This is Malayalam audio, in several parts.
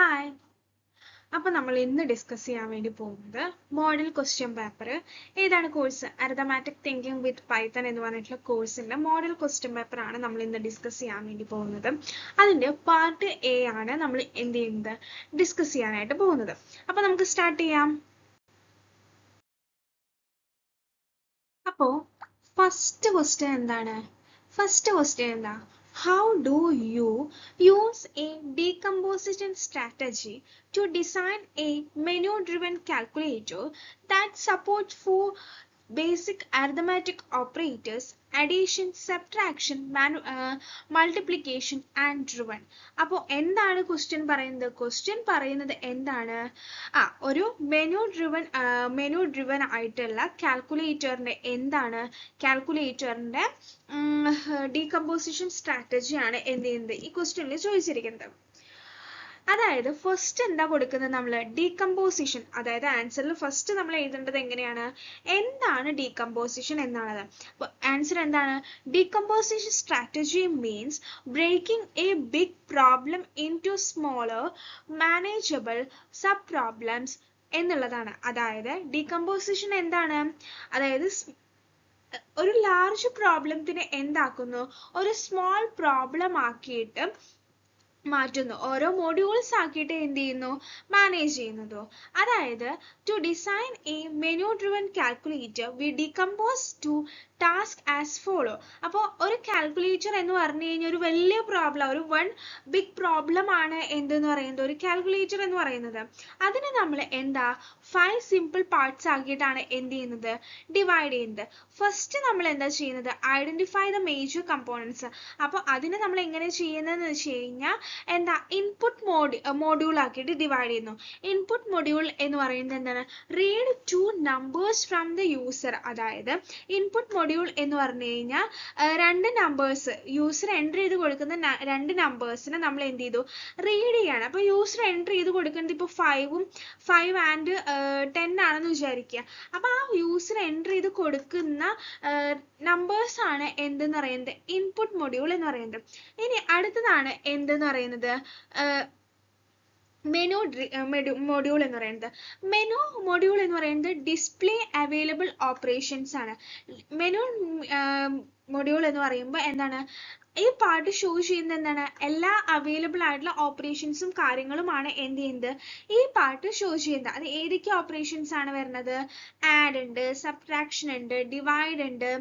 ഹായ്. അപ്പോൾ നമ്മൾ ഇന്ന് ഡിസ്കസ് ചെയ്യാൻ വേണ്ടി പോകുന്നത് മോഡൽ ക്വസ്റ്റ്യൻ പേപ്പർ. ഏതാണ് കോഴ്സ്? അരിതമാറ്റിക് തിങ്കിങ് വിത്ത് പൈത്തൺ എന്ന് പറഞ്ഞിട്ടുള്ള കോഴ്സിൻ്റെ മോഡൽ ക്വസ്റ്റ്യൻ പേപ്പർ ആണ് നമ്മൾ ഇന്ന് ഡിസ്കസ് ചെയ്യാൻ വേണ്ടി പോകുന്നത്. അതിൻ്റെ പാർട്ട് എ ആണ് നമ്മൾ എന്ത് ചെയ്യുന്നത്, ഡിസ്കസ് ചെയ്യാനായിട്ട് പോകുന്നത്. അപ്പോൾ നമുക്ക് സ്റ്റാർട്ട് ചെയ്യാം. അപ്പോൾ ഫസ്റ്റ് ക്വസ്റ്റ്യൻ എന്താണ്? How do you use a decomposition strategy to design a menu-driven calculator that supports 4 basic arithmetic operators: addition, subtraction, multiplication and driven? അപ്പോൾ എന്താണ് ക്വസ്റ്റ്യൻ പറയുന്നത് എന്താണ്? ഒരു മെനു ഡ്രിവൻ ആയിട്ടുള്ള കാൽക്കുലേറ്ററിന്റെ ഡീകമ്പോസിഷൻ സ്ട്രാറ്റജിയാണ് എന്ത് ചെയ്യുന്നത് ഈ ക്വസ്റ്റ്യനിൽ ചോദിച്ചിരിക്കുന്നത്. അതായത് ഫസ്റ്റ് എന്താ കൊടുക്കുന്നത് നമ്മൾ? ഡീകമ്പോസിഷൻ. അതായത് ആൻസറിൽ ഫസ്റ്റ് നമ്മൾ എഴുതേണ്ടത് എങ്ങനെയാണ്, എന്താണ് ഡീകമ്പോസിഷൻ എന്നാണ്. അപ്പോൾ ആൻസർ എന്താണ്? Decomposition strategy means breaking a big problem into smaller manageable sub problems എന്നുള്ളതാണ്. അതായത് ഡീകമ്പോസിഷൻ എന്താണ്? അതായത് ഒരു ലാർജ് പ്രോബ്ലത്തിനെ എന്താക്കുന്നു, ഒരു സ്മോൾ പ്രോബ്ലം ആക്കിയിട്ട് മാറ്റുന്നു, ഓരോ മോഡ്യൂൾസ് ആക്കിയിട്ട് എന്ത് ചെയ്യുന്നു, മാനേജ് ചെയ്യുന്നതോ. അതായത് to design a menu driven calculator we decompose two task as follow. അപ്പോൾ ഒരു കാൽക്കുലേറ്റർ എന്ന് പറഞ്ഞു കഴിഞ്ഞാൽ ഒരു വലിയ പ്രോബ്ലം, ഒരു ബിഗ് പ്രോബ്ലം ആണ് എന്തെന്ന് പറയുന്നത് ഒരു കാൽക്കുലേറ്റർ എന്ന് പറയുന്നത്. അതിനെ നമ്മൾ എന്താ 5 സിമ്പിൾ പാർട്സ് ആക്കിയിട്ടാണ് എന്ത് ചെയ്യുന്നത്, ഡിവൈഡ് ചെയ്യുന്നത്. ഫസ്റ്റ് നമ്മൾ എന്താ ചെയ്യുന്നത്, ഐഡന്റിഫൈ ദ മേജർ കമ്പോണൻസ്. അപ്പോൾ അതിനെ നമ്മൾ എങ്ങനെ ചെയ്യുന്നതെന്ന് വെച്ച് കഴിഞ്ഞാൽ എന്താ ഇൻപുട്ട് മോഡ്യൂൾ ആക്കിയിട്ട് ഡിവൈഡ് ചെയ്യുന്നു. ഇൻപുട്ട് മോഡ്യൂൾ എന്ന് പറയുന്നത് എന്താണ്, read 2 numbers from the user. അതായത് ഇൻപുട്ട് മോഡ്യൂൾ എന്ന് പറഞ്ഞു കഴിഞ്ഞാൽ 2 നമ്പേഴ്സ്, യൂസർ എൻ്റർ ചെയ്ത് കൊടുക്കുന്ന 2 നമ്പേഴ്സിനെ നമ്മൾ എന്ത് ചെയ്തു, റീഡ് ചെയ്യാണ്. അപ്പോൾ യൂസർ എൻ്റർ ചെയ്ത് കൊടുക്കുന്നത് ഇപ്പോൾ 5 and 10 ആണെന്ന് വിചാരിക്കുക. അപ്പോൾ ആ യൂസർ എൻ്റർ ചെയ്ത് കൊടുക്കുന്ന നമ്പേഴ്സ് ആണ് എന്തെന്ന് പറയുന്നത്, ഇൻപുട്ട് മൊഡ്യൂൾ എന്ന് പറയുന്നത്. ഇനി അടുത്തതാണ് എന്തെന്ന് പറയുന്നത്, മെനു മൊഡ്യൂൾ എന്ന് പറയുന്നത്. മെനു മൊഡ്യൂൾ എന്ന് പറയുന്നത് ഡിസ്പ്ലേ അവൈലബിൾ ഓപ്പറേഷൻസ് ആണ്. മെനു മൊഡ്യൂൾ എന്ന് പറയുമ്പോൾ എന്താണ്, ഈ പാർട്ട് ഷോ ചെയ്യുന്നത് എന്താണ്, എല്ലാ അവൈലബിൾ ആയിട്ടുള്ള ഓപ്പറേഷൻസും കാര്യങ്ങളുമാണ് എന്ത് ചെയ്യുന്നത്, ഈ പാർട്ട് ഷോ ചെയ്യുന്നത്. അത് ഏതൊക്കെ ഓപ്പറേഷൻസ് ആണ് വരുന്നത്, ആഡ് ഉണ്ട്, സബ്ട്രാക്ഷൻ ഉണ്ട്, ഡിവൈഡ് ഉണ്ട്,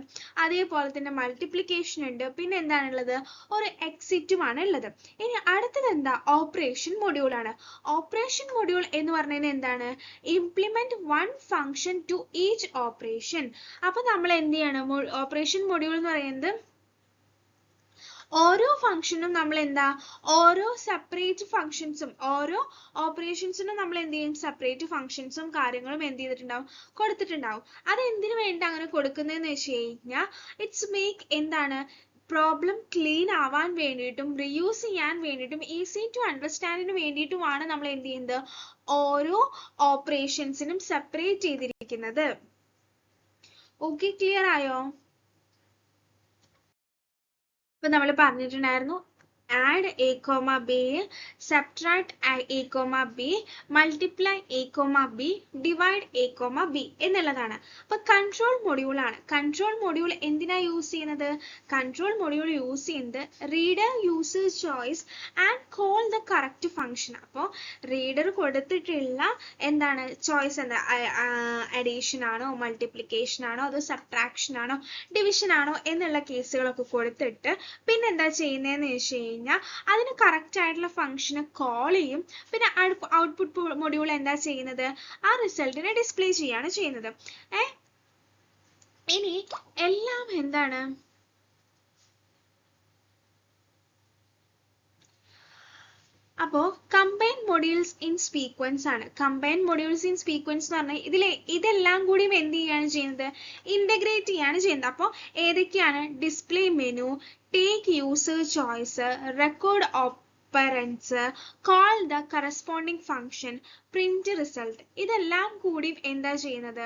അതേപോലെ തന്നെ മൾട്ടിപ്ലിക്കേഷൻ ഉണ്ട്, പിന്നെ എന്താണുള്ളത്, ഒരു എക്സിറ്റുമാണ് ഉള്ളത്. ഇനി അടുത്തത് എന്താ, ഓപ്പറേഷൻ മൊഡ്യൂൾ ആണ്. ഓപ്പറേഷൻ മൊഡ്യൂൾ എന്ന് പറയുന്നത് എന്താണ്, implement 1 function to each operation. അപ്പൊ നമ്മൾ എന്ത് ചെയ്യണം, ഓപ്പറേഷൻ മൊഡ്യൂൾ എന്ന് പറയുന്നത് ഓരോ ഫംഗ്ഷനും നമ്മൾ എന്താ, ഓരോ സെപ്പറേറ്റ് ഫംഗ്ഷൻസും, ഓരോ ഓപ്പറേഷൻസിനും നമ്മൾ എന്ത് ചെയ്യും, സെപ്പറേറ്റ് ഫംഗ്ഷൻസും കാര്യങ്ങളും എന്ത് ചെയ്തിട്ടുണ്ടാവും, കൊടുത്തിട്ടുണ്ടാവും. അത് എന്തിനു വേണ്ടി അങ്ങനെ കൊടുക്കുന്നതെന്ന് വെച്ച് കഴിഞ്ഞാൽ ഇറ്റ്സ് മേക്ക് എന്താണ്, പ്രോബ്ലം ക്ലീൻ ആവാൻ വേണ്ടിയിട്ടും റിയൂസ് ചെയ്യാൻ വേണ്ടിയിട്ടും ഈസി ടു അണ്ടർസ്റ്റാൻഡിന് വേണ്ടിയിട്ടുമാണ് നമ്മൾ എന്ത് ചെയ്യുന്നത്, ഓരോ ഓപ്പറേഷൻസിനും സെപ്പറേറ്റ് ചെയ്തിരിക്കുന്നത്. ഓക്കെ, ക്ലിയർ ആയോ? ഇപ്പൊ നമ്മൾ പറഞ്ഞിട്ടുണ്ടായിരുന്നു add a comma b, subtract a comma b, multiply a comma b, divide a comma b എന്നുള്ളതാണ്. അപ്പൊ കൺട്രോൾ മൊഡ്യൂൾ ആണ്. കൺട്രോൾ മൊഡ്യൂൾ എന്തിനാ യൂസ് ചെയ്യുന്നത്, കൺട്രോൾ മൊഡ്യൂൾ യൂസ് ചെയ്യുന്നത് reader users choice and call the correct function. അപ്പോൾ റീഡർ കൊടുത്തിട്ടുള്ള എന്താണ് ചോയ്സ്, എന്താ അഡീഷൻ ആണോ, മൾട്ടിപ്ലിക്കേഷൻ ആണോ, അതോ സബ്ട്രാക്ഷൻ ആണോ, ഡിവിഷൻ ആണോ എന്നുള്ള കേസുകളൊക്കെ കൊടുത്തിട്ട് പിന്നെ എന്താ ചെയ്യുന്നതെന്ന് വെച്ച് കഴിഞ്ഞാൽ അതിന് കറക്റ്റ് ആയിട്ടുള്ള ഫംഗ്ഷനെ കോൾ ചെയ്യും. പിന്നെ ഔട്ട്പുട്ട് മൊഡ്യൂൾ എന്താ ചെയ്യുന്നത്, ആ റിസൾട്ടിനെ ഡിസ്പ്ലേ ചെയ്യാണ് ചെയ്യുന്നത്. ഇനി എല്ലാം എന്താണ്, അപ്പോൾ കമ്പൈൻ മൊഡ്യൂൾസ് ഇൻ സീക്വൻസ് ആണ്. കമ്പൈൻ മൊഡ്യൂൾസ് ഇൻ സീക്വൻസ് എന്ന് പറഞ്ഞാൽ ഇതെല്ലാം കൂടി എന്ത് ചെയ്യാണ് ചെയ്യുന്നത്, ഇന്റഗ്രേറ്റ് ചെയ്യാണ് ചെയ്യുന്നത്. അപ്പോൾ ഏതൊക്കെയാണ്, display menu, take user choice, record operands, call the corresponding function, print result. ഇതെല്ലാം കൂടി എന്താ ചെയ്യുന്നത്,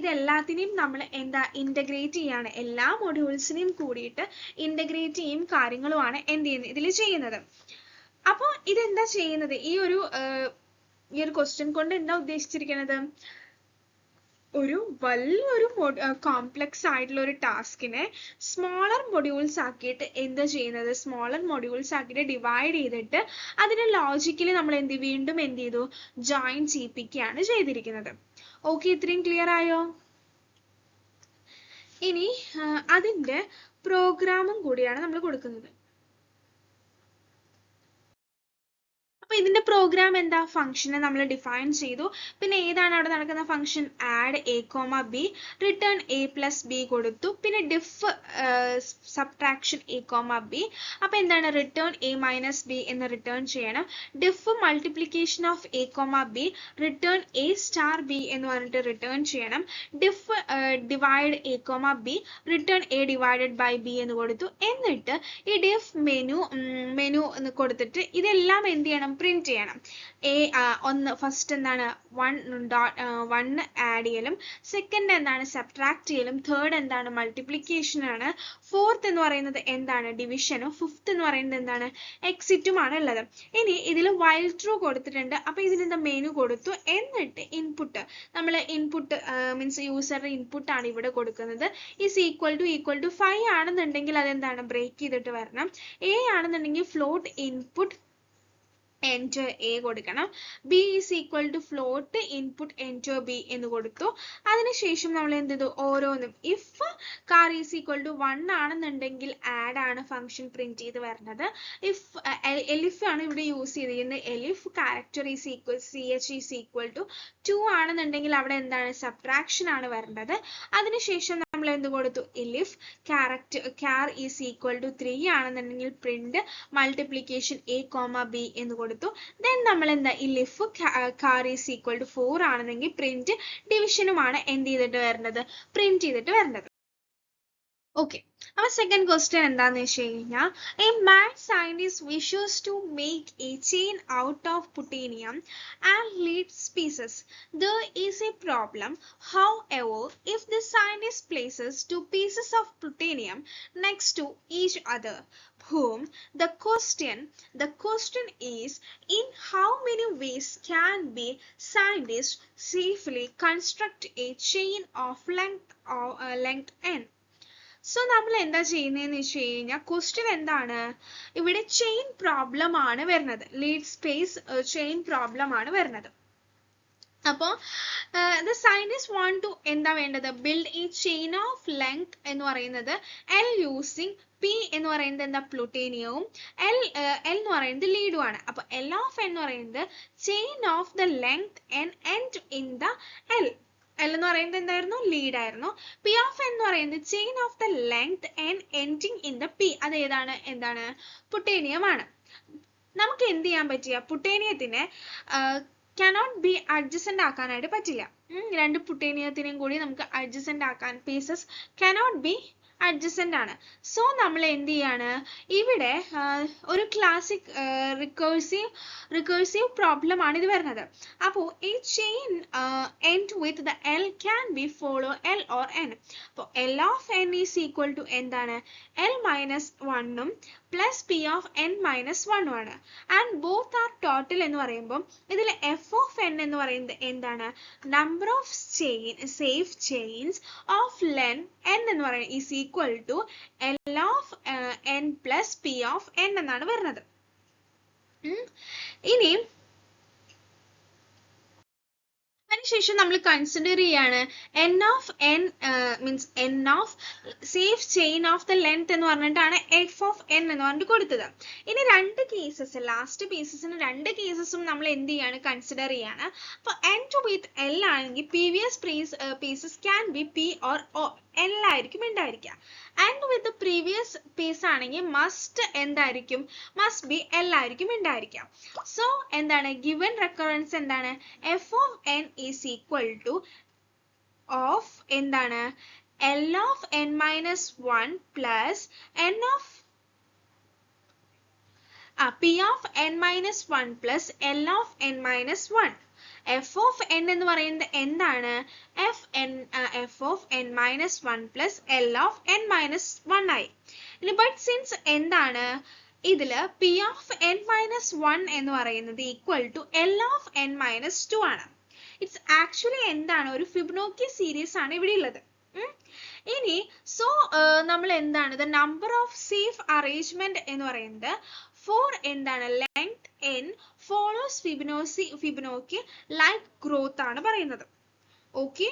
ഇതെല്ലാത്തിനെയും നമ്മൾ എന്താ ഇന്റഗ്രേറ്റ് ചെയ്യാണ്. എല്ലാ മൊഡ്യൂൾസിനെയും കൂടിയിട്ട് ഇന്റഗ്രേറ്റ് ചെയ്യും കാര്യങ്ങളുമാണ് എന്ത് ചെയ്യുന്നത്, ഇതിൽ ചെയ്യുന്നത്. അപ്പോൾ ഇതെന്താ ചെയ്യുന്നത്? ഈ ഒരു ക്വസ്റ്റ്യൻ കൊണ്ട് എന്താ ഉദ്ദേശിച്ചിരിക്കുന്നത്? ഒരു വലിയൊരു കോംപ്ലക്സ് ആയിട്ടുള്ള ഒരു ടാസ്കിനെ സ്മോളർ മൊഡ്യൂൾസ് ആക്കിയിട്ട് എന്താ ചെയ്യുന്നത്? സ്മോളർ മൊഡ്യൂൾസ് ആക്കിയിട്ട് ഡിവൈഡ് ചെയ്തിട്ട് അതിനെ ലോജിക്കലി നമ്മൾ വീണ്ടും എന്ത് ചെയ്തു? ജോയിൻ ചെയ്യിപ്പിക്കുകയാണ് ചെയ്തിരിക്കുന്നത്. ഓക്കെ, ഇത്രയും ക്ലിയർ ആയോ? ഇനി അതിന്റെ പ്രോഗ്രാമും കൂടിയാണ് നമ്മൾ കൊടുക്കുന്നത്. അപ്പോൾ ഇതിന്റെ പ്രോഗ്രാം എന്താ? ഫംഗ്ഷനെ നമ്മൾ ഡിഫൈൻ ചെയ്തു. പിന്നെ ഏതാണ് അവിടെ നടക്കുന്ന function? Add a, b, return a plus b കൊടുത്തു. പിന്നെ ഡിഫ് സബ്ട്രാക്ഷൻ a, b. അപ്പോൾ എന്താണ്? റിട്ടേൺ a minus b എന്ന് റിട്ടേൺ ചെയ്യണം. Def multiplication of a, b, return a star b എന്ന് പറഞ്ഞിട്ട് റിട്ടേൺ ചെയ്യണം. Def divide a, b, return a divided by b എന്ന് കൊടുത്തു. എന്നിട്ട് ഈ ഡിഫ് മെനു എന്ന് കൊടുത്തിട്ട് ഇതെല്ലാം എന്ത് ചെയ്യണം? പ്രിന്റ് ചെയ്യണം. ഒന്ന് ഫസ്റ്റ് എന്താണ്? 1 ആഡ് ചെയ്യലും, സെക്കൻഡ് എന്താണ്? സബ്ട്രാക്ട് ചെയ്യലും, തേർഡ് എന്താണ്? മൾട്ടിപ്ലിക്കേഷൻ ആണ്, ഫോർത്ത് എന്ന് പറയുന്നത് എന്താണ്? ഡിവിഷനും, ഫിഫ്ത്ത് എന്ന് പറയുന്നത് എന്താണ്? എക്സിറ്റുമാണ് ഉള്ളത്. ഇനി ഇതിൽ വൈൽ ട്രൂ കൊടുത്തിട്ടുണ്ട്. അപ്പൊ ഇതിനെന്താ? മെനു കൊടുത്തു. എന്നിട്ട് ഇൻപുട്ട്, നമ്മൾ ഇൻപുട്ട് മീൻസ് യൂസറുടെ ഇൻപുട്ട് ആണ് ഇവിടെ കൊടുക്കുന്നത്. ഈസ് ഈക്വൽ ടു 5 ആണെന്നുണ്ടെങ്കിൽ അതെന്താണ്? ബ്രേക്ക് ചെയ്തിട്ട് വരണം. എ ആണെന്നുണ്ടെങ്കിൽ ഫ്ലോട്ട് ഇൻപുട്ട് enter a കൊടുക്കണം. b is equal to float input enter b എന്ന് കൊടുത്തു. അതിനുശേഷം നമ്മൾ എന്ത് ചെയ്തു? ഓരോന്നും if car is equal to 1 ആണെന്നുണ്ടെങ്കിൽ add ആണ് ഫംഗ്ഷൻ പ്രിന്റ് ചെയ്ത് വരുന്നത്. if elif ആണ് ഇവിടെ യൂസ് ചെയ്തിരിക്കുന്നത്. elif character is equal ch is equal to 2 ആണെന്നുണ്ടെങ്കിൽ അവിടെ എന്താണ്? സബ്ട്രാക്ഷൻ ആണ് വരുന്നത്. അതിനുശേഷം നമ്മൾ എന്ത് കൊടുത്തു? elif char is equal to 3 ആണെന്നുണ്ടെങ്കിൽ പ്രിന്റ് മൾട്ടിപ്ലിക്കേഷൻ a, b എന്ന് കൊടുത്തു. then നമ്മൾ എന്താ? elif char is equal to 4 ആണെന്നെങ്കിൽ print ഡിവിഷനുമാണ് എന്ത് ചെയ്തിട്ട് വരുന്നത്? പ്രിന്റ് ചെയ്തിട്ട് വരുന്നത്. Okay, our second question എന്താന്ന് വെച്ച് കഴിഞ്ഞാൽ, a mad scientist wishes to make a chain out of plutonium and lead species. There is a problem. However, if the scientist places 2 pieces of plutonium next to each other, the question is, in how many ways can be scientists safely construct a chain of length n? So നമ്മൾ എന്താ ചെയ്യുന്നതെന്ന് വെച്ച് കഴിഞ്ഞാൽ, ക്വസ്റ്റ്യൻ എന്താണ്? ഇവിടെ ചെയിൻ പ്രോബ്ലം ആണ് വരുന്നത്. ലീഡ് സ്പേസ് ചെയിൻ പ്രോബ്ലം ആണ് വരുന്നത്. അപ്പോൾ the scientists want to എന്താ വേണ്ടത്? Build A chain of length എന്ന് പറയുന്നത് L യൂസിങ് P എന്ന് പറയുന്നത് എന്താ? പ്ലൂട്ടോണിയവും L എന്ന് പറയുന്നത് ലീഡും ആണ്. അപ്പോൾ L ഓഫ് എന്ന് പറയുന്നത് chain of the length end in the L. L എന്ന് പറയുന്നത് എന്തായിരുന്നു? ലീഡ് ആയിരുന്നു. P ഓഫ് എന്ന് പറയുന്നത് chain of the length ending in the P. അത് ഏതാണ്? എന്താണ്? പ്ലൂട്ടോണിയം ആണ്. നമുക്ക് എന്ത് ചെയ്യാൻ പറ്റിയ? പ്ലൂട്ടോണിയത്തിനെ cannot be adjacent ആക്കാനായിട്ട് പറ്റില്ല. രണ്ട് പ്ലൂട്ടോണിയത്തിനെയും കൂടി നമുക്ക് adjacent ആക്കാൻ പീസസ് cannot be adjacent ആണ്. സോ നമ്മൾ എന്ത് ചെയ്യാണ്? ഇവിടെ ഒരു ക്ലാസിക് റിക്കേഴ്സീവ് പ്രോബ്ലം ആണ് ഇത് വരുന്നത്. അപ്പോൾ ഈ chain end with the L can be follow L or N. അപ്പോൾ L of N is equal to എന്താണ്? L minus 1 ഉം plus P of N minus 1 ആണ്. and both are total എന്ന് പറയുമ്പോൾ ഇതിൽ F of N എന്ന് പറയുന്നത് എന്താണ്? number of safe chains of length N എന്ന് പറയുന്നത് is equal to L of N plus P of N എന്നാണ് വരുന്നത്. ഇനി അതിനുശേഷം നമ്മൾ കൺസിഡർ ചെയ്യാണ് n of n means n of safe chain of the length എന്ന് പറഞ്ഞിട്ടാണ് f of n എന്ന് പറഞ്ഞിട്ട് കൊടുത്തത്. ഇനി രണ്ട് കേസസ്, ലാസ്റ്റ് പീസസിന് രണ്ട് കേസസും നമ്മൾ എന്ത് ചെയ്യാണ്? കൺസിഡർ ചെയ്യാണ്. അപ്പോൾ end with L ആണെങ്കിൽ previous pieces can be P or O. L ആയിരിക്കും ഉണ്ടായിരിക്കുക. and with the previous piece ആണെങ്കിൽ must എന്തായിരിക്കും? must be L ആയിരിക്കും ഉണ്ടായിരിക്കുക. സോ എന്താണ്? given recurrence എന്താണ്? f of n is equal to of എന്താണ്? L of n minus 1 plus n of P of n minus 1 plus L of n minus 1. f of n എന്ന് പറയുന്നത് എന്താണ്? f of n minus 1 plus L of n minus 1 ആയി. ഇനി but since എന്താണ്? ഇതില് P of n minus 1 എന്ന് പറയുന്നത് equal to L of n minus 2 ആണ്. ഇറ്റ്സ് ആക്ച്വലി എന്താണ്, ഒരു ഫിബൊനാച്ചി സീരീസ് ആണ് ഇവിടെ ഉള്ളത്. ഇനി നമ്മൾ എന്താണ് the number of safe arrangement എന്ന് പറയുന്നത് for എന്താണ് length n follows Fibonacci like growth ആണ് പറയുന്നത്. ഓക്കെ,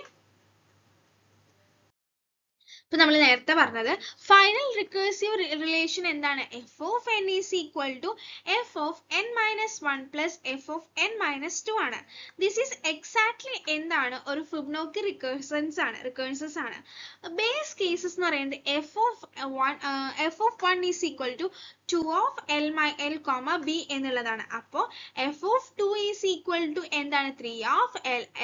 ഇപ്പൊ നമ്മൾ നേരത്തെ പറഞ്ഞത് ഫൈനൽ റിക്കേഴ്സീവ് റിലേഷൻ എന്താണ്, f of n is equal to f of n minus 1 plus f of n minus 2 ആണ്. ദിസ് ഈസ് എക്സാക്ട്ലി എന്താണ്, ഒരു ഫിബൊനാച്ചി റിക്കേഴ്സൻസ് ആണ്. ബേസ് കേസസ് എന്ന് പറയുന്നത് f of 1 is equal to 2 of l b എന്നുള്ളതാണ്. അപ്പോൾ f of 2 is equal to എന്താണ്, 3 of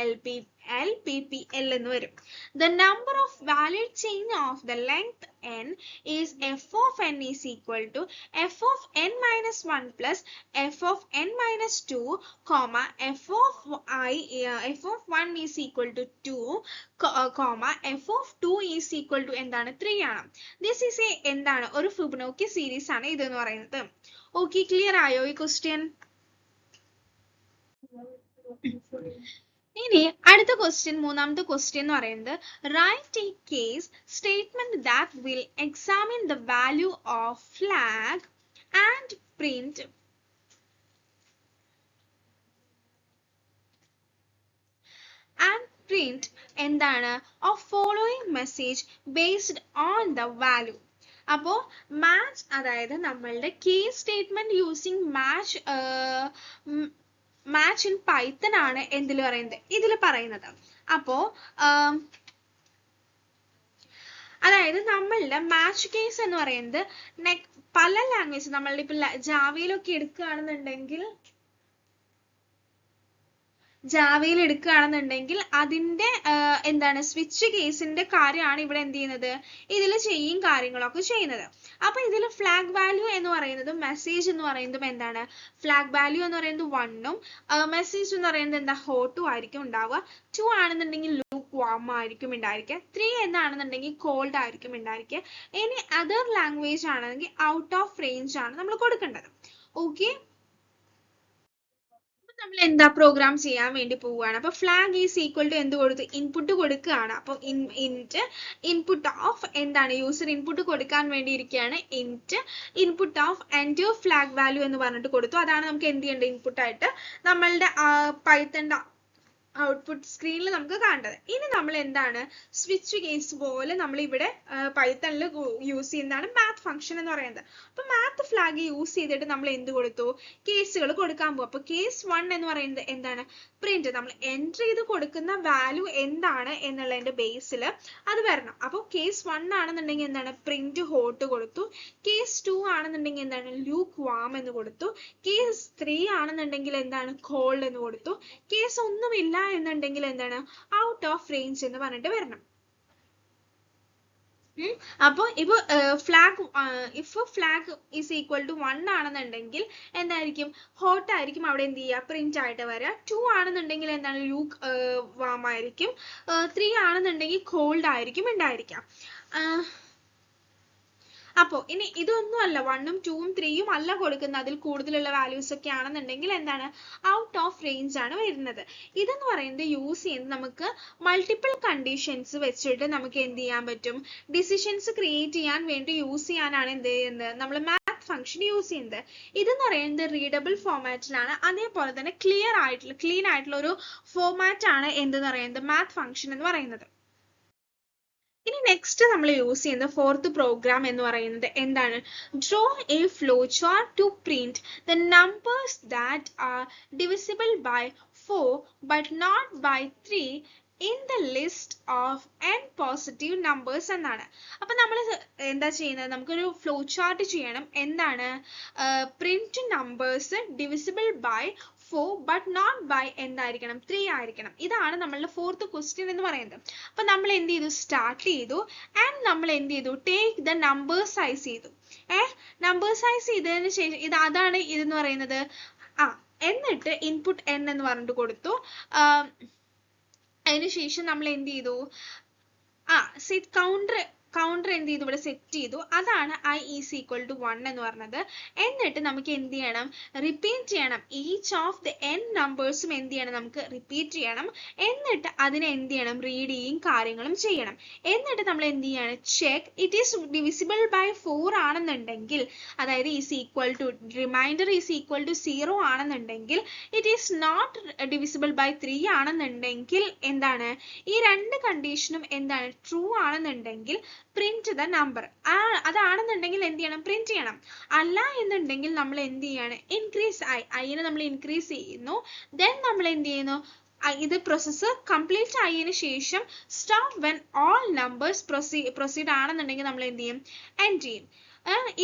l എന്ന് വരും. The number of valid chain of the length n is f of n is equal to f of n minus 1 plus f of n minus 2, comma f of 1 is equal to 2, comma f of 2 is equal to എന്താണ് 3 ആണ്. This is എന്താണ്, ഒരു ഫിബൊനാച്ചി സീരീസ് ആണ് ഇത് എന്ന് പറയുന്നത്. ഓക്കെ, ക്ലിയർ ആയോ ഈ ക്വസ്റ്റ്യൻ? ഇനി അടുത്ത ക്വസ്റ്റ്യൻ, മൂന്നാമത്തെ ക്വസ്റ്റ്യൻ എന്ന് പറയുന്നത് write a case statement that will examine the value of flag and print എന്താണ് of following message based on the value. അപ്പോൾ മാച്ച്, അതായത് നമ്മളുടെ case statement using match in Python ആണ് എന്തിൽ പറയുന്നത്, ഇതിൽ പറയുന്നത്. അപ്പോ അതായത് നമ്മളുടെ മാച്ച് കേസ് എന്ന് പറയുന്നത് പല ലാംഗ്വേജ്, നമ്മളുടെ ഇപ്പൊ ജാവയിലൊക്കെ എടുക്കുകയാണെന്നുണ്ടെങ്കിൽ അതിന്റെ എന്താണ് സ്വിച്ച് കേസിന്റെ കാര്യമാണ് ഇവിടെ എന്ത് ചെയ്യുന്നത്, ഇതിൽ ചെയ്യും കാര്യങ്ങളൊക്കെ ചെയ്യുന്നത്. അപ്പൊ ഇതിൽ ഫ്ലാഗ് വാല്യൂ എന്ന് പറയുന്നത് മെസ്സേജ് എന്ന് പറയുന്നത് എന്താണ്, ഫ്ലാഗ് വാല്യൂ എന്ന് പറയുന്നത് 1 മെസ്സേജ് എന്ന് പറയുന്നത് എന്താ ഹോട്ടും ആയിരിക്കും ഉണ്ടാവുക. 2 ആണെന്നുണ്ടെങ്കിൽ ലൂക്ക് വാം ആയിരിക്കും ഉണ്ടായിരിക്കുക. 3 എന്നാണെന്നുണ്ടെങ്കിൽ കോൾഡ് ആയിരിക്കും ഉണ്ടായിരിക്കുക. ഇനി അതർ ലാംഗ്വേജ് ആണെങ്കിൽ ഔട്ട് ഓഫ് റേഞ്ച് ആണ് നമ്മൾ കൊടുക്കേണ്ടത്. ഓക്കെ, നമ്മൾ എന്താ പ്രോഗ്രാം ചെയ്യാൻ വേണ്ടി പോവുകയാണ്. അപ്പൊ ഫ്ലാഗ് ഈസ് ഈക്വൽ ടു എന്ത് കൊടുത്തു, ഇൻപുട്ട് കൊടുക്കുകയാണ്. അപ്പൊ ഇൻപുട്ട് ഓഫ് എന്താണ്, യൂസർ ഇൻപുട്ട് കൊടുക്കാൻ വേണ്ടി ഇരിക്കുകയാണ്. Input of end flag value എന്ന് പറഞ്ഞിട്ട് കൊടുത്തു. അതാണ് നമുക്ക് എന്ത് ചെയ്യേണ്ടത്, ഇൻപുട്ട് ആയിട്ട് നമ്മളുടെ പൈത്തണിന്റെ ഔട്ട്പുട്ട് സ്ക്രീനിൽ നമുക്ക് കാണേണ്ടത്. ഇനി നമ്മൾ എന്താണ് സ്വിച്ച് കേസ് പോലെ നമ്മൾ ഇവിടെ പൈത്തണിൽ യൂസ് ചെയ്യുന്നതാണ് മാത്ത് ഫംഗ്ഷൻ എന്ന് പറയുന്നത്. അപ്പൊ മാത്ത് ഫ്ലാഗ് യൂസ് ചെയ്തിട്ട് നമ്മൾ എന്ത് കൊടുത്തു, കേസുകൾ കൊടുക്കാൻ പോകും. അപ്പൊ കേസ് 1 എന്ന് പറയുന്നത് എന്താണ്, പ്രിന്റ്, നമ്മൾ എൻട്രി ചെയ്ത് കൊടുക്കുന്ന വാല്യൂ എന്താണ് എന്നുള്ളതിന്റെ ബേസിൽ അത് വരണം. അപ്പൊ കേസ് 1 ആണെന്നുണ്ടെങ്കിൽ എന്താണ്, പ്രിന്റ് ഹോട്ട് കൊടുത്തു. കേസ് 2 ആണെന്നുണ്ടെങ്കിൽ എന്താണ്, ലൂക്ക് വാം എന്ന് കൊടുത്തു. കേസ് 3 ആണെന്നുണ്ടെങ്കിൽ എന്താണ്, കോൾഡ് എന്ന് കൊടുത്തു. കേസ് ഒന്നുമില്ല എന്നുണ്ടെങ്കിൽ എന്താണ്, ഔട്ട് ഓഫ് റേഞ്ച് എന്ന് പറഞ്ഞിട്ട് വരണം. അപ്പൊ ഇപ്പൊ ഫ്ലാഗ് ഈസ് ഈക്വൽ ടു 1 ആണെന്നുണ്ടെങ്കിൽ എന്തായിരിക്കും, ഹോട്ട് ആയിരിക്കും അവിടെ എന്ത് ചെയ്യുക, പ്രിന്റ് ആയിട്ട് വരിക. 2 ആണെന്നുണ്ടെങ്കിൽ എന്താണ്, ലൂക്ക് വാം ആയിരിക്കും. 3 ആണെന്നുണ്ടെങ്കിൽ കോൾഡ് ആയിരിക്കും ഉണ്ടായിരിക്കാം. അപ്പോ ഇനി ഇതൊന്നും അല്ല, 1ഉം 2ഉം 3ഉം അല്ല കൊടുക്കുന്നത്, അതിൽ കൂടുതലുള്ള വാല്യൂസ് ഒക്കെ ആണെന്നുണ്ടെങ്കിൽ എന്താണ്, ഔട്ട് ഓഫ് റേഞ്ച് ആണ് വരുന്നത്. ഇതെന്ന് പറയുന്നത് യൂസ് ചെയ്യുന്നത് നമുക്ക് മൾട്ടിപ്പിൾ കണ്ടീഷൻസ് വെച്ചിട്ട് നമുക്ക് എന്ത് ചെയ്യാൻ പറ്റും, ഡിസിഷൻസ് ക്രിയേറ്റ് ചെയ്യാൻ വേണ്ടി യൂസ് ചെയ്യാനാണ് എന്ത് ചെയ്യുന്നത്, നമ്മൾ മാത്ത് ഫംഗ്ഷൻ യൂസ് ചെയ്യുന്നത്. ഇതെന്ന് പറയുന്നത് റീഡബിൾ ഫോമാറ്റിലാണ്. അതേപോലെ തന്നെ ക്ലീൻ ആയിട്ടുള്ള ഒരു ഫോമാറ്റ് ആണ് എന്തെന്ന് പറയുന്നത് മാത്ത് ഫംഗ്ഷൻ എന്ന് പറയുന്നത്. ഇനി നെക്സ്റ്റ് നമ്മൾ യൂസ് ചെയ്യുന്ന ഫോർത്ത് പ്രോഗ്രാം എന്ന് പറയുന്നത് എന്താണ്, draw a flow chart to print the numbers that are divisible by 4 but not by 3 in the list of n positive numbers എന്നാണ്. അപ്പൊ നമ്മൾ എന്താ ചെയ്യുന്നത്, നമുക്കൊരു ഫ്ലോ ചാർട്ട് ചെയ്യണം. എന്താണ്, print numbers divisible by 4 but not by എന്തായിരിക്കണം, 3 ആയിരിക്കണം. ഇതാണ് നമ്മളുടെ ഫോർത്ത് ക്വസ്റ്റ്യൻ എന്ന് പറയുന്നത്. അപ്പൊ നമ്മൾ എന്ത് ചെയ്തു, സ്റ്റാർട്ട് ചെയ്തു ആൻഡ് നമ്മൾ എന്ത് ചെയ്തു, ടേക്ക് ദ നമ്പർ സൈസ് ചെയ്തു. നമ്പർ സൈസ് ചെയ്തതിന് ശേഷം അതാണ് ഇതെന്ന് പറയുന്നത്. എന്നിട്ട് ഇൻപുട്ട് n എന്ന് പറഞ്ഞിട്ട് കൊടുത്തു. അതിനുശേഷം നമ്മൾ എന്ത് ചെയ്തു, സെറ്റ് കൗണ്ടർ കൗണ്ടർ എന്ത് ചെയ്തു ഇവിടെ സെറ്റ് ചെയ്തു. അതാണ് I is equal to 1 എന്ന് പറഞ്ഞത്. എന്നിട്ട് നമുക്ക് എന്ത് ചെയ്യണം, റിപ്പീറ്റ് ചെയ്യണം. ഈച്ച് ഓഫ് ദ n നമ്പേഴ്സും എന്ത് ചെയ്യണം, നമുക്ക് റിപ്പീറ്റ് ചെയ്യണം. എന്നിട്ട് അതിനെ എന്ത് ചെയ്യണം, റീഡ് ചെയ്യും കാര്യങ്ങളും ചെയ്യണം. എന്നിട്ട് നമ്മൾ എന്ത് ചെയ്യാണ്, check it is divisible by 4 ആണെന്നുണ്ടെങ്കിൽ, അതായത് is equal to remainder is equal to 0 ആണെന്നുണ്ടെങ്കിൽ, it is not divisible by 3 ആണെന്നുണ്ടെങ്കിൽ എന്താണ്, ഈ രണ്ട് കണ്ടീഷനും എന്താണ്, ട്രൂ ആണെന്നുണ്ടെങ്കിൽ പ്രിന്റ് ദ നമ്പർ. അതാണെന്നുണ്ടെങ്കിൽ എന്ത് ചെയ്യണം, പ്രിന്റ് ചെയ്യണം. അല്ല എന്നുണ്ടെങ്കിൽ നമ്മൾ എന്ത് ചെയ്യാണ്, ഇൻക്രീസ് ഐനെ നമ്മൾ ഇൻക്രീസ് ചെയ്യുന്നു. ദെൻ നമ്മൾ എന്ത് ചെയ്യുന്നു, ഇത് പ്രോസസ്സ് കംപ്ലീറ്റ് ആയതിനു ശേഷം stop when all numbers proceed ആണെന്നുണ്ടെങ്കിൽ നമ്മൾ എന്ത് ചെയ്യും, എൻഡ് ചെയ്യും.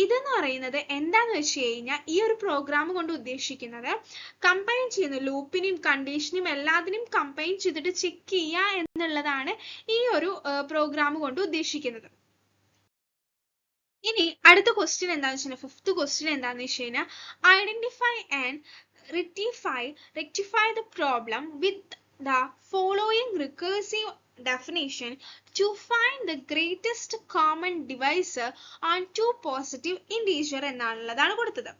ഇതെന്ന് പറയുന്നത് എന്താന്ന് വെച്ച് കഴിഞ്ഞാൽ, ഈ ഒരു പ്രോഗ്രാം കൊണ്ട് ഉദ്ദേശിക്കുന്നത് കമ്പൈൻ ചെയ്യുന്നു, ലൂപ്പിനെയും കണ്ടീഷനും എല്ലാത്തിനും കമ്പൈൻ ചെയ്തിട്ട് ചെക്ക് ചെയ്യുക എന്നുള്ളതാണ് ഈ ഒരു പ്രോഗ്രാം കൊണ്ട് ഉദ്ദേശിക്കുന്നത്. ഇനി അടുത്ത ക്വസ്റ്റ്യൻ എന്താണെന്ന് വെച്ചാൽ, ഫിഫ്ത്ത് ക്വസ്റ്റ്യൻ എന്താണെന്ന് വെച്ച് കഴിഞ്ഞാൽ, identify and rectify the problem with the following recursive definition to find the greatest common divisor on two positive integer എന്നാണുള്ളതാണ് കൊടുത്തത്.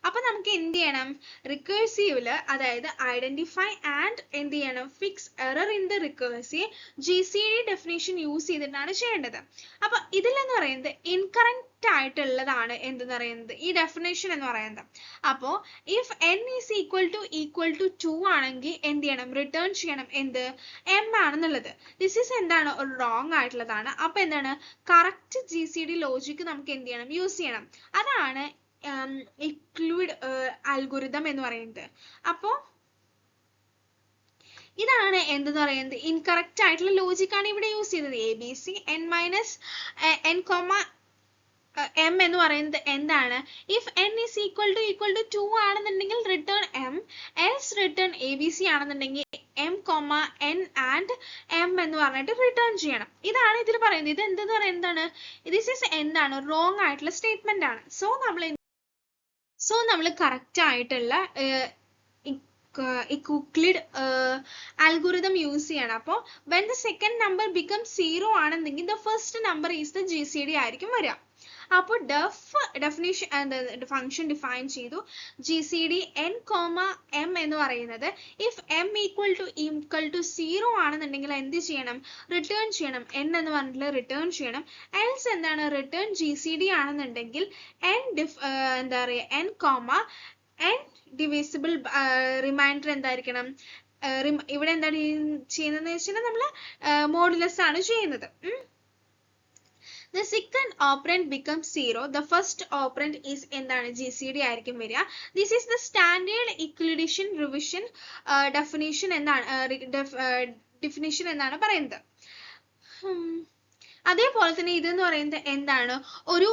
അപ്പൊ നമുക്ക് എന്ത് ചെയ്യണം, റിക്കേഴ്സീവില് അതായത് ഐഡന്റിഫൈ ആൻഡ് എന്ത് ചെയ്യണം, fix error in the recursive GCD definition use ചെയ്തിട്ടാണ് ചെയ്യേണ്ടത്. അപ്പൊ ഇതിലെന്ന് പറയുന്നത് ഇൻകറക്റ്റ് ആയിട്ടുള്ളതാണ് എന്തെന്ന് പറയുന്നത്, ഈ ഡെഫിനേഷൻ എന്ന് പറയുന്നത്. അപ്പോ if n is equal to 2 ആണെങ്കിൽ എന്ത് ചെയ്യണം, റിട്ടേൺ ചെയ്യണം എന്ത്, m ആണെന്നുള്ളത്. ദിസ് ഈസ് എന്താണ്, ഒരു റോങ് ആയിട്ടുള്ളതാണ്. അപ്പൊ എന്താണ്, കറക്റ്റ് GCD ലോജിക്ക് നമുക്ക് എന്ത് ചെയ്യണം, യൂസ് ചെയ്യണം. അതാണ് ഇക്ലൂഡ് അൽഗോരിതം എന്ന് പറയുന്നത്. അപ്പോ ഇതാണ് എന്തെന്ന് പറയുന്നത്, ഇൻകറക്റ്റ് ആയിട്ടുള്ള ലോജിക്കാണ് ഇവിടെ യൂസ് ചെയ്തത്. ABC n minus n m എന്ന് പറയുന്നത് എന്താണ്, if n is equal to 2 ആണെന്നുണ്ടെങ്കിൽ return m, else return ABC ആണെന്നുണ്ടെങ്കിൽ m, n and m എന്ന് പറഞ്ഞിട്ട് റിട്ടേൺ ചെയ്യണം. ഇതാണ് ഇതിൽ പറയുന്നത്. ഇത് എന്തെന്ന് പറയുന്നത്, ദിസ് ഈസ് എന്താണ്, റോങ് ആയിട്ടുള്ള സ്റ്റേറ്റ്മെന്റ് ആണ്. സോ നമ്മൾ കറക്റ്റ് ആയിട്ടുള്ള ഇക്ലിഡ് അൽഗോരിതം യൂസ് ചെയ്യണം. അപ്പോൾ when the second number becomes 0 ആണെന്നെങ്കിൽ the first number is the GCD ആയിരിക്കും വരിക. അപ്പോൾ ഡെഫിനിഷൻ ഫംഗ്ഷൻ ഡിഫൈൻ ചെയ്തു. GCD n, m എന്ന് പറയുന്നത് ഇഫ് m ഈക്വൽ ടു 0 ആണെന്നുണ്ടെങ്കിൽ എന്ത് ചെയ്യണം, റിട്ടേൺ ചെയ്യണം, n എന്ന് പറഞ്ഞിട്ടുള്ള റിട്ടേൺ ചെയ്യണം. എൽസ് എന്താണ്, റിട്ടേൺ GCD ആണെന്നുണ്ടെങ്കിൽ എന്താ പറയുക, n ഡിവിസിബിൾ റിമൈൻഡർ എന്തായിരിക്കണം, ഇവിടെ എന്താണ് ചെയ്യുന്നത് വെച്ചാൽ നമ്മൾ മോഡുലസ് ആണ് ചെയ്യുന്നത്. The second operand becomes 0. The first operand is എന്താണ്, GCD ആയിരിക്കും വരിക. This is the standard equalization revision definition എന്നാണ് പറയുന്നത്. അതേപോലെ തന്നെ ഇതെന്ന് പറയുന്നത് എന്താണ്, ഒരു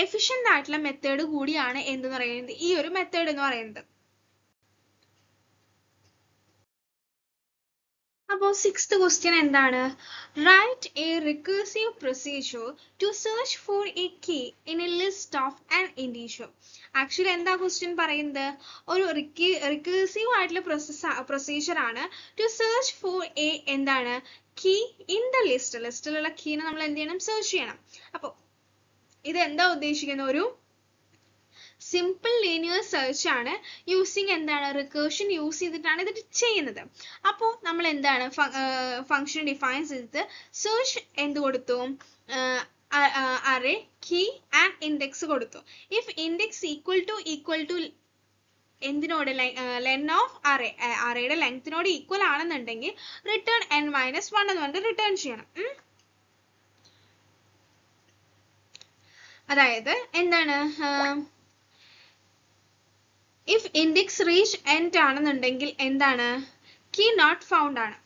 എഫിഷ്യന്റ് ആയിട്ടുള്ള മെത്തേഡ് കൂടിയാണ് എന്ന് പറയുന്നത് ഈ ഒരു മെത്തേഡ് എന്ന് പറയുന്നത്. അപ്പോൾ സിക്സ്ത് ക്വസ്റ്റ്യൻ എന്താണ്, write a recursive procedure to search for a key in a list of an individual. Actually എന്താ ക്വസ്റ്റ്യൻ പറയുന്നത്, ഒരു റിക്കേഴ്സീവ് ആയിട്ടുള്ള പ്രൊസീജിയർ ആണ് ടു സെർച്ച് ഫോർ എ എന്താണ്, കീ ഇൻ ദ ലിസ്റ്റിലുള്ള കീനെ നമ്മൾ എന്ത് ചെയ്യണം, സെർച്ച് ചെയ്യണം. അപ്പോൾ ഇത് എന്താ ഉദ്ദേശിക്കുന്നത്, ഒരു സിമ്പിൾ ലീനിയർ സെർച്ച് ആണ്. യൂസിങ് എന്താണ്, റിക്കേർഷൻ യൂസ് ചെയ്തിട്ടാണ് ഇത് ചെയ്യുന്നത്. അപ്പോൾ നമ്മൾ എന്താണ് ഫംഗ്ഷൻ ഡിഫൈൻ ചെയ്തിട്ട് സെർച്ച് എന്ത് കൊടുത്തു, അറേ കീ ആൻഡ് ഇൻഡെക്സ് കൊടുത്തു. ഇഫ് ഇൻഡെക്സ് ഈക്വൽ ടു എന്തിനോട്, ലെൻ ഓഫ് അറേയുടെ ലെങ്ത്തിനോട് ഈക്വൽ ആണെന്നുണ്ടെങ്കിൽ റിട്ടേൺ n-1 എന്ന് പറഞ്ഞിട്ട് റിട്ടേൺ ചെയ്യണം. അതായത് എന്താണ്, ഇഫ് ഇൻഡെക്സ് റീച്ച് എൻഡ് ആണെന്നുണ്ടെങ്കിൽ എന്താണ്, കീ നോട്ട് ഫൗണ്ട് ആണ്.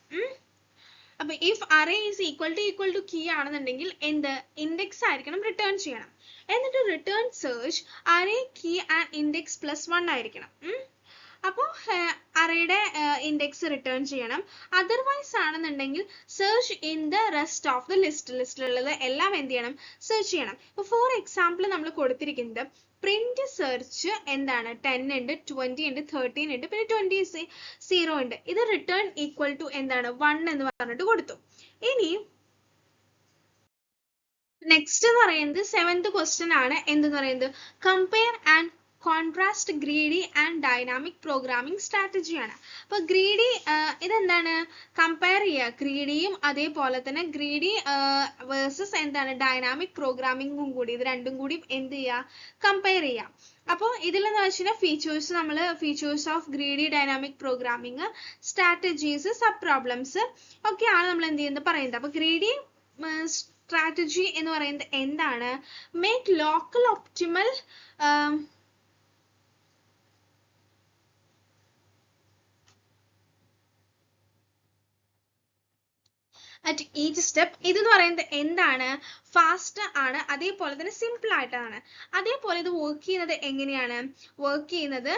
അപ്പൊ if array is equal to key ആണെന്നുണ്ടെങ്കിൽ എന്ത്, ഇൻഡെക്സ് ആയിരിക്കണം റിട്ടേൺ ചെയ്യണം. എന്നിട്ട് return search array key and index +1 ആയിരിക്കണം. അപ്പോൾ അറേയുടെ ഇൻഡെക്സ് റിട്ടേൺ ചെയ്യണം. അതർവൈസ് ആണെന്നുണ്ടെങ്കിൽ search in the rest of the ലിസ്റ്റിലുള്ളത് എല്ലാം എന്ത് ചെയ്യണം, സെർച്ച് ചെയ്യണം. ഇപ്പോൾ ഫോർ എക്സാമ്പിൾ നമ്മൾ കൊടുത്തിരിക്കുന്നത് പ്രിന്റ് സെർച്ച് എന്താണ്, 10 ഉണ്ട്, 20 ഉണ്ട്, 13 ഉണ്ട്, പിന്നെ 0 ഉണ്ട്. ഇത് റിട്ടേൺ ഈക്വൽ ടു എന്താണ്, 1 എന്ന് പറഞ്ഞിട്ട് കൊടുത്തു. ഇനി നെക്സ്റ്റ് എന്ന് പറയുന്നത് 7th ക്വസ്റ്റ്യൻ ആണ്. എന്തെന്ന് പറയുന്നത് compare and contrast greedy and dynamic programming strategy ആണ്. അപ്പൊ ഗ്രീഡി ഇതെന്താണ് കമ്പയർ ചെയ്യുക, ഗ്രീഡിയും അതേപോലെ തന്നെ ഗ്രീഡി വേഴ്സസ് എന്താണ് ഡൈനാമിക് പ്രോഗ്രാമിംഗും കൂടി, ഇത് രണ്ടും കൂടി എന്ത് ചെയ്യുക കമ്പയർ ചെയ്യുക. അപ്പോൾ ഇതിലെന്ന് വെച്ചാൽ ഫീച്ചേഴ്സ് നമ്മൾ features of greedy dynamic programming strategies sub problems ഒക്കെയാണ് നമ്മൾ എന്ത് ചെയ്യുന്നത് പറയുന്നത്. അപ്പൊ ഗ്രീഡി സ്ട്രാറ്റജി എന്ന് പറയുന്നത് എന്താണ്? Make local optimal at each step. ഇതെന്ന് പറയുന്നത് എന്താണ്? ഫാസ്റ്റ് ആണ്, അതേപോലെ തന്നെ സിമ്പിൾ ആയിട്ടാണ്. അതേപോലെ ഇത് വർക്ക് ചെയ്യുന്നത് എങ്ങനെയാണ്? വർക്ക് ചെയ്യുന്നത്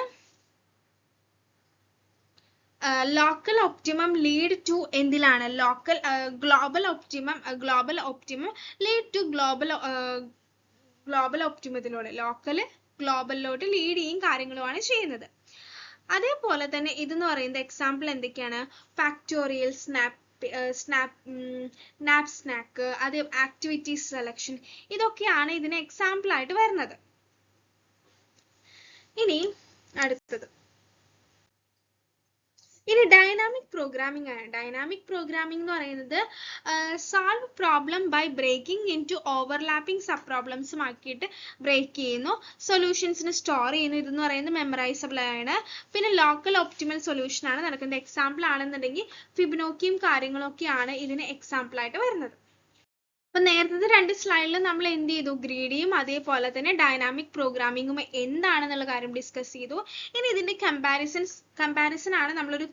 ലോക്കൽ ഒപ്റ്റിമം ലീഡ് ടു എന്തിലാണ്? Local global optimum lead to global ഒപ്റ്റിമത്തിലൂടെ ഗ്ലോബലിലോട്ട് ലീഡ് ചെയ്യും കാര്യങ്ങളുമാണ് ചെയ്യുന്നത്. അതേപോലെ തന്നെ ഇതെന്ന് പറയുന്നത് എക്സാമ്പിൾ എന്തൊക്കെയാണ്? ഫാക്ടോറിയൽ, സ്നാക്ക്, അതേ ആക്ടിവിറ്റീസ് സെലക്ഷൻ, ഇതൊക്കെയാണ് ഇതിന് എക്സാമ്പിൾ ആയിട്ട് വരുന്നത്. ഇനി അടുത്തത് ഇനി ഡൈനാമിക് പ്രോഗ്രാമിംഗ് ആണ്. ഡൈനാമിക് പ്രോഗ്രാമിംഗ് എന്ന് പറയുന്നത് solve problem by breaking into overlapping sub പ്രോബ്ലംസും ആക്കിയിട്ട് ബ്രേക്ക് ചെയ്യുന്നു, സൊല്യൂഷൻസിന് സ്റ്റോർ ചെയ്യുന്നു. ഇതെന്ന് പറയുന്നത് മെമ്മറൈസബിൾ ആണ്. പിന്നെ ലോക്കൽ ഒപ്റ്റിമൽ സൊല്യൂഷൻ ആണ് നടക്കുന്നത്. എക്സാമ്പിൾ ആണെന്നുണ്ടെങ്കിൽ ഫിബൊനാച്ചിയും കാര്യങ്ങളൊക്കെയാണ് ഇതിന് എക്സാമ്പിൾ ആയിട്ട് വരുന്നത്. അപ്പൊ നേരത്തെ 2 സ്ലൈഡിൽ നമ്മൾ എന്ത് ചെയ്തു? ഗ്രീഡിയും അതേപോലെ തന്നെ ഡൈനാമിക് പ്രോഗ്രാമിംഗും എന്താണെന്നുള്ള കാര്യം ഡിസ്കസ് ചെയ്തു. ഇനി ഇതിന്റെ കമ്പാരിസൺ ആണ് നമ്മളൊരു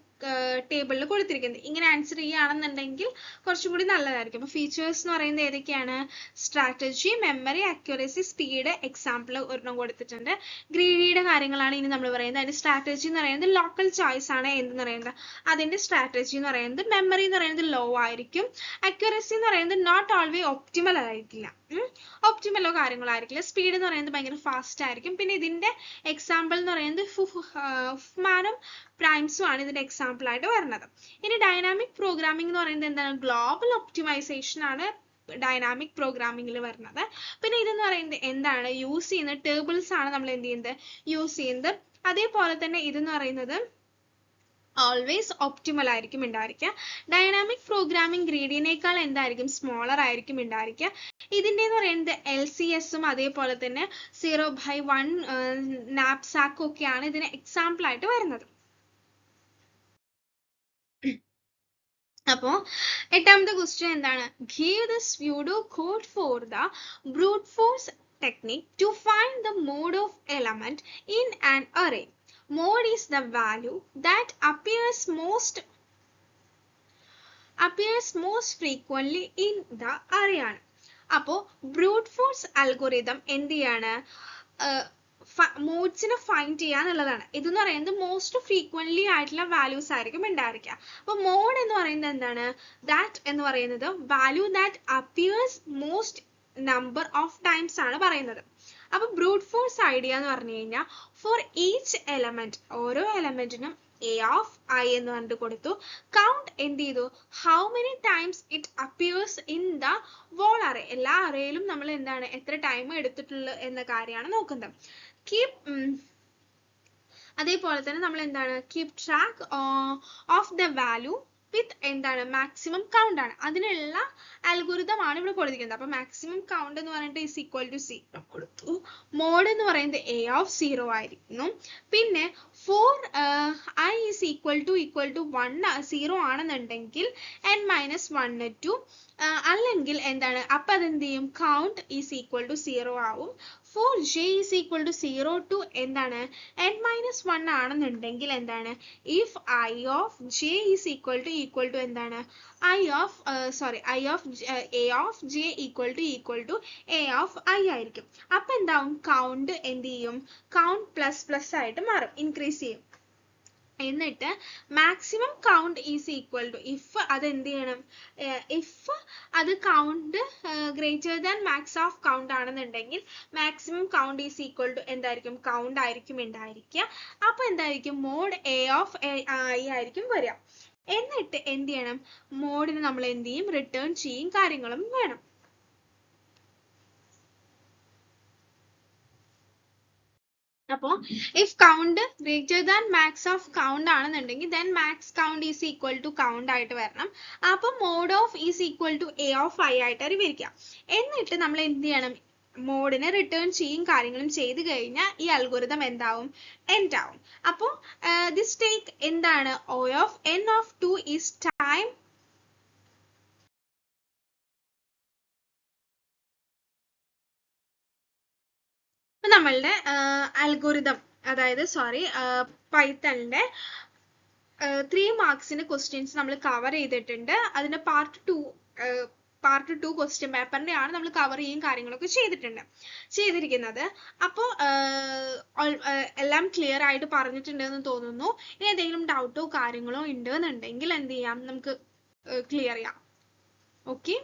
ടേബിളിൽ കൊടുത്തിരിക്കുന്നത്. ഇങ്ങനെ ആൻസർ ചെയ്യുകയാണെന്നുണ്ടെങ്കിൽ കുറച്ചും കൂടി നല്ലതായിരിക്കും. അപ്പൊ ഫീച്ചേഴ്സ് എന്ന് പറയുന്നത് ഏതൊക്കെയാണ്? Strategy, memory, accuracy, speed. Example ഒരെണ്ണം കൊടുത്തിട്ടുണ്ട്. ഗ്രീഡിയുടെ കാര്യങ്ങളാണ് ഇനി നമ്മൾ പറയുന്നത്. അതിന്റെ സ്ട്രാറ്റജി എന്ന് പറയുന്നത് ലോക്കൽ ചോയ്സ് ആണ്. എന്തെന്ന് പറയുന്നത് അതിന്റെ സ്ട്രാറ്റജി എന്ന് പറയുന്നത്. മെമ്മറി എന്ന് പറയുന്നത് ലോ ആയിരിക്കും. അക്യുറസി എന്ന് പറയുന്നത് നോട്ട് ഓൾവേസ് ഒപ്റ്റിമൽ ആയിരിക്കില്ല, ഒപ്റ്റിമലോ കാര്യങ്ങളായിരിക്കില്ല. സ്പീഡ് എന്ന് പറയുന്നത് ഭയങ്കര ഫാസ്റ്റ് ആയിരിക്കും. പിന്നെ ഇതിന്റെ എക്സാമ്പിൾ എന്ന് പറയുന്നത് ഹുഫ്മാനും പ്രൈംസും ആണ് ഇതിന്റെ എക്സാമ്പിൾ ആയിട്ട് വരുന്നത്. ഇനി ഡൈനാമിക് പ്രോഗ്രാമിംഗ് എന്ന് പറയുന്നത് എന്താണ്? ഗ്ലോബൽ ഒപ്റ്റിമൈസേഷൻ ആണ് ഡൈനാമിക് പ്രോഗ്രാമിംഗിൽ വരുന്നത്. പിന്നെ ഇതെന്ന് പറയുന്നത് എന്താണ്? യൂസ് ചെയ്യുന്ന ടേബിൾസ് ആണ് നമ്മൾ എന്ത് ചെയ്യുന്നത്? യൂസ് ചെയ്യുന്നത്. അതേപോലെ തന്നെ ഇതെന്ന് പറയുന്നത് ഓൾവേസ് ഒപ്റ്റിമൽ ആയിരിക്കും ഉണ്ടായിരിക്കുക. ഡൈനാമിക് പ്രോഗ്രാമിംഗ് ഗ്രീഡിനേക്കാൾ എന്തായിരിക്കും? സ്മോളർ ആയിരിക്കും ഉണ്ടായിരിക്കുക. ഇതിൻ്റെ എന്ന് പറയുന്നത് LCSും അതേപോലെ തന്നെ 0/1 നാപ്സാക്കും ഒക്കെയാണ് ഇതിന് എക്സാമ്പിൾ ആയിട്ട് വരുന്നത്. അപ്പോൾ 8ാമത്തെ ക്വസ്റ്റ്യൻ എന്താണ്? Give the pseudo code for the brute force technique to find the mode of element in an array. Mode is the value that appears most frequently in the array ആണ്. അപ്പോൾ ബ്രൂട്ട് ഫോഴ്സ് അൽഗോരിതം എന്ത് ചെയ്യാണ്? മോഡ്സിനെ ഫൈൻഡ് ചെയ്യാന്നുള്ളതാണ്. ഇതെന്ന് പറയുന്നത് മോസ്റ്റ് ഫ്രീക്വന്റ്ലി ആയിട്ടുള്ള വാല്യൂസ് ആയിരിക്കും ഉണ്ടായിരിക്കുക. അപ്പൊ മോഡ് എന്ന് പറയുന്നത് എന്താണ്? ദാറ്റ് എന്ന് പറയുന്നത് value that appears most number of times ആണ് പറയുന്നത്. അപ്പൊ ബ്രൂട്ട് ഫോഴ്സ് ഐഡിയ എന്ന് പറഞ്ഞു കഴിഞ്ഞാൽ ഫോർ ഈച്ച് എലമെന്റ്, ഓരോ എലമെന്റിനും a of I എന്ന് പറഞ്ഞിട്ട് കൊടുത്തു. കൗണ്ട് എന്ത് ചെയ്തു? How many times it appears in the whole array. എല്ലാ അറേയിലും നമ്മൾ എന്താണ് എത്ര ടൈം എടുത്തിട്ടുള്ളത് എന്ന കാര്യമാണ് നോക്കുന്നത്. അതേപോലെ തന്നെ നമ്മൾ എന്താണ് keep track of the value വിത്ത് എന്താണ് മാക്സിമം കൗണ്ട് ആണ്. അതിനുള്ള അൽഗോരിതം ആണ് ഇവിടെ കൊടുത്തിരിക്കുന്നത്. അപ്പൊ മാക്സിമം കൗണ്ട് എന്ന് പറഞ്ഞിട്ട് is equal to 0 കൊടുത്തു. മോഡ് എന്ന് പറയുന്നത് a of 0 ആയിരിക്കുന്നു. പിന്നെ for I is equal to 1 0 ആണെന്നുണ്ടെങ്കിൽ n-1 to അല്ലെങ്കിൽ എന്താണ് അപ്പൊ അതെന്ത് ചെയ്യും? കൗണ്ട് ഈസ് ഈക്വൽ ടു 0 ആവും. For j is equal to 0 to എന്താണ് n-1 ആണെന്നുണ്ടെങ്കിൽ എന്താണ് if I of j is equal to എന്താണ് a of j equal to a of I ആയിരിക്കും. അപ്പൊ എന്താവും? കൗണ്ട് എന്ത് ചെയ്യും? കൗണ്ട് പ്ലസ് ആയിട്ട് മാറും, ഇൻക്രീസ് ചെയ്യും. എന്നിട്ട് maximum count is equal to if അത് എന്ത് ചെയ്യണം? ഇഫ് അത് count greater than max of count ആണെന്നുണ്ടെങ്കിൽ maximum count is equal to എന്തായിരിക്കും? കൗണ്ട് ആയിരിക്കും ഉണ്ടായിരിക്കുക. അപ്പൊ എന്തായിരിക്കും? മോഡ് a of I ആയിരിക്കും വരിക. എന്നിട്ട് എന്ത് ചെയ്യണം? മോഡിന് നമ്മൾ എന്ത് ചെയ്യും? റിട്ടേൺ ചെയ്യും കാര്യങ്ങളും വേണം. അപ്പോൾ if count greater than max of count ആണെന്നുണ്ടെങ്കിൽ then max count is equal to count ആയിട്ട് വരണം. അപ്പോൾ mode of is equal to a of i ആയിട്ട് വിവരിക്കാം. എന്നിട്ട് നമ്മൾ എന്ത് ചെയ്യണം, മോഡിനെ റിട്ടേൺ ചെയ്യും കാര്യങ്ങളും ചെയ്ത് കഴിഞ്ഞാൽ ഈ അൽഗോരിതം എന്താവും, എൻഡ് ആവും. അപ്പോൾ ദിസ് ടേക്ക് എന്താണ്, O of n of 2 is time നമ്മളുടെ അൽഗോരിതം, അതായത് പൈത്തണിന്റെ 3 മാർക്സിന്റെ ക്വസ്റ്റ്യൻസ് നമ്മൾ കവർ ചെയ്തിട്ടുണ്ട്. അതിന്റെ പാർട്ട് 2 ക്വസ്റ്റ്യൻ പേപ്പറിന്റെ ആണ് നമ്മൾ കവർ ചെയ്യും കാര്യങ്ങളൊക്കെ ചെയ്തിരിക്കുന്നത്. അപ്പോൾ എല്ലാം ക്ലിയർ ആയിട്ട് പറഞ്ഞിട്ടുണ്ടെന്ന് തോന്നുന്നു. ഇനി എന്തെങ്കിലും ഡൗട്ടോ കാര്യങ്ങളോ ഉണ്ടെന്നുണ്ടെങ്കിൽ എന്ത് ചെയ്യാം, നമുക്ക് ക്ലിയർ ചെയ്യാം. ഓക്കെ.